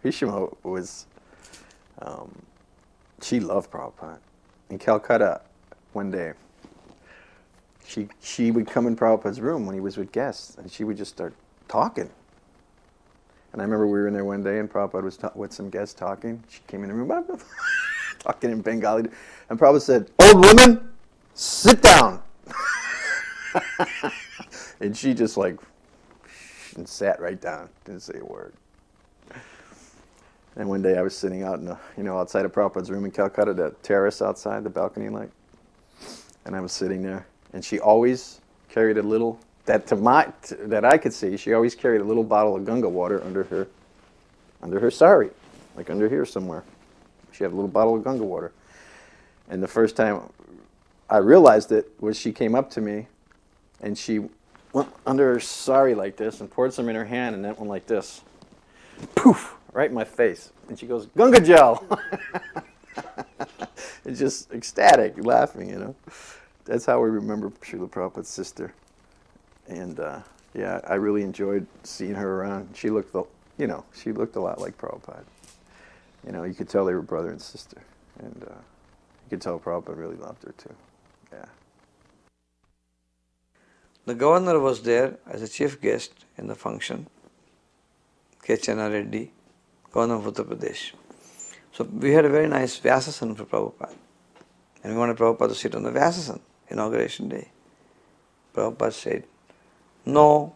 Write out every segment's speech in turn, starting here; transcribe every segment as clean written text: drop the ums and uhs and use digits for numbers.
Bhishma was, she loved Prabhupada. In Calcutta, one day, she would come in Prabhupada's room when he was with guests, and she would just start talking. And I remember we were in there one day, and Prabhupada was with some guests talking. She came in the room, talking in Bengali, and Prabhupada said, "Old woman, sit down." And she just and sat right down, didn't say a word. And one day I was sitting out outside of Prabhupada's room in Calcutta, that terrace outside, the balcony light, and I was sitting there, and she always carried a little, that I could see, she always carried a little bottle of Ganga water under her sari, like under here somewhere. She had a little bottle of Ganga water. And the first time I realized it was she came up to me, and she went under her sari like this and poured some in her hand, and then went like this. Poof! Right in my face. And she goes, "Ganga gel!" It's just ecstatic, laughing, That's how we remember Srila Prabhupada's sister. And I really enjoyed seeing her around. She looked, she looked a lot like Prabhupada. You could tell they were brother and sister. And you could tell Prabhupada really loved her too. Yeah. The governor was there as a chief guest in the function, K. Channa Reddy, governor of Uttar Pradesh. So we had a very nice Vyasasan for Prabhupada. And we wanted Prabhupada to sit on the Vyasasan, inauguration day. Prabhupada said, "No,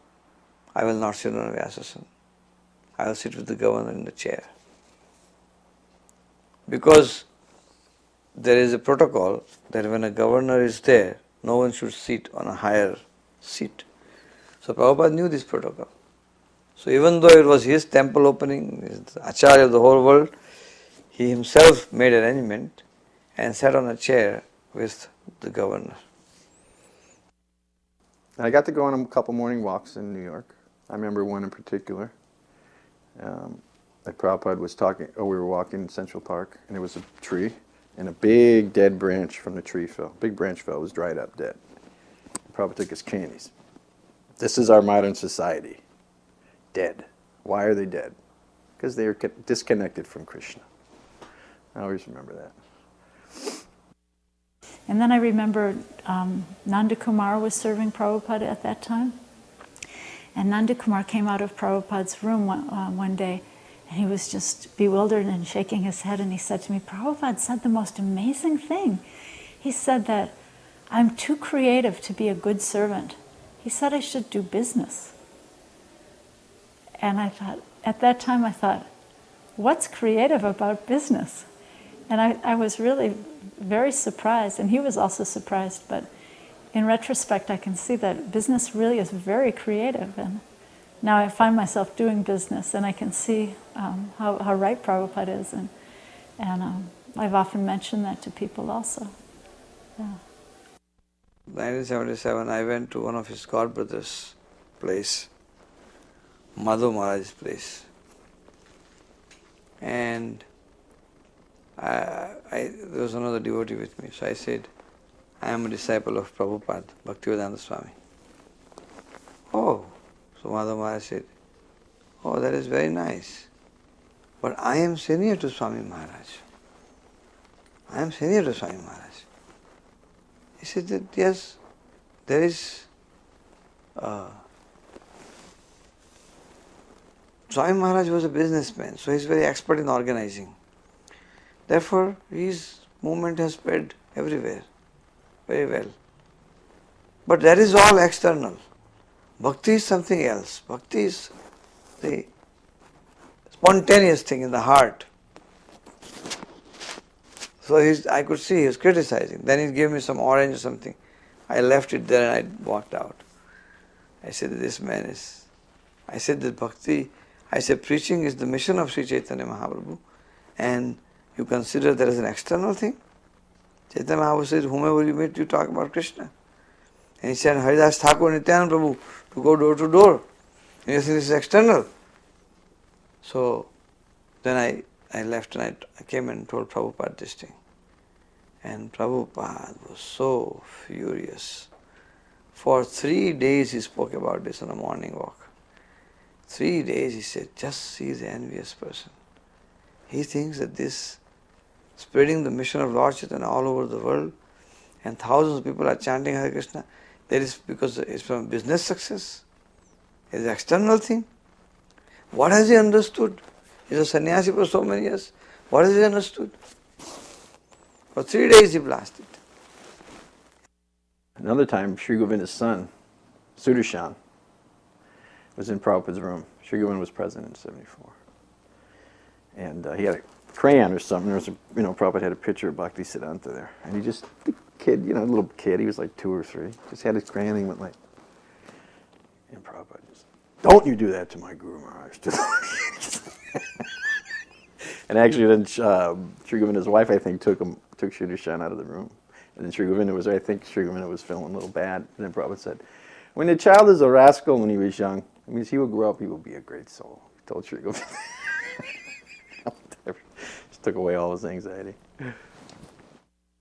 I will not sit on a Vyasasan. I will sit with the governor in the chair." Because there is a protocol that when a governor is there, no one should sit on a higher seat. So Prabhupada knew this protocol. So even though it was his temple opening, he is the Acharya of the whole world, he himself made arrangement and sat on a chair with the governor. I got to go on a couple morning walks in New York. I remember one in particular. Like Prabhupada was talking, we were walking in Central Park, and there was a tree, and a big dead branch from the tree fell. Big branch fell, it was dried up, dead. Prabhupada took his candies. This is our modern society. Dead. Why are they dead? Because they are disconnected from Krishna. I always remember that. And then I remember Nanda Kumar was serving Prabhupada at that time. And Nanda Kumar came out of Prabhupada's room one day, and he was just bewildered and shaking his head, and he said to me, "Prabhupada said the most amazing thing. He said that I'm too creative to be a good servant. He said I should do business." And at that time I thought, what's creative about business? And I was really very surprised, and he was also surprised, but in retrospect I can see that business really is very creative, and now I find myself doing business, and I can see how right Prabhupada is, and I've often mentioned that to people also. Yeah. 1977, I went to one of his godbrothers' place, Madhu Maharaj's place, and there was another devotee with me, so I said, "I am a disciple of Prabhupada, Bhaktivedanta Swami." "Oh," so Madhu Maharaj said, "Oh, that is very nice, but I am senior to Swami Maharaj. I am senior to Swami Maharaj." He said that yes, there is Swami Maharaj was a businessman, so he is very expert in organizing. Therefore, his movement has spread everywhere, very well. But that is all external. Bhakti is something else. Bhakti is the spontaneous thing in the heart. So I could see he was criticizing. Then he gave me some orange or something. I left it there and I walked out. I said, this man is... I said that bhakti, I said preaching is the mission of Sri Chaitanya Mahaprabhu, and you consider that as an external thing? Chaitanya Mahaprabhu said, whomever you meet, you talk about Krishna. And he said, Haridas Thakur Nityananda Prabhu, to go door to door. And you think this is external. So then I left and I came and told Prabhupada this thing. And Prabhupada was so furious. For 3 days he spoke about this on a morning walk. 3 days he said, just see the envious person. He thinks that this spreading the mission of Lord Chaitanya all over the world and thousands of people are chanting Hare Krishna, that is because it's from business success. It's an external thing. What has he understood? He's a sannyasi for so many years. What has he understood? For 3 days he blasted. Another time, Sri Govinda's son, Sudarshan, was in Prabhupada's room. Sri Govinda was present in '74. And he had a crayon or something. There was Prabhupada had a picture of Bhaktisiddhanta there. And he just, the kid, a little kid, he was like 2 or 3, just had his crayon and he went like, and Prabhupada just, don't you do that to my Guru Maharaj. And actually then Sri Govinda's wife, I think, took Sudarshan out of the room. And then Sri Govinda was, I think Sri Govinda was feeling a little bad. And then Prabhupada said, when the child is a rascal when he was young, it means he will grow up, he will be a great soul. He told Sri Govinda. Just took away all his anxiety.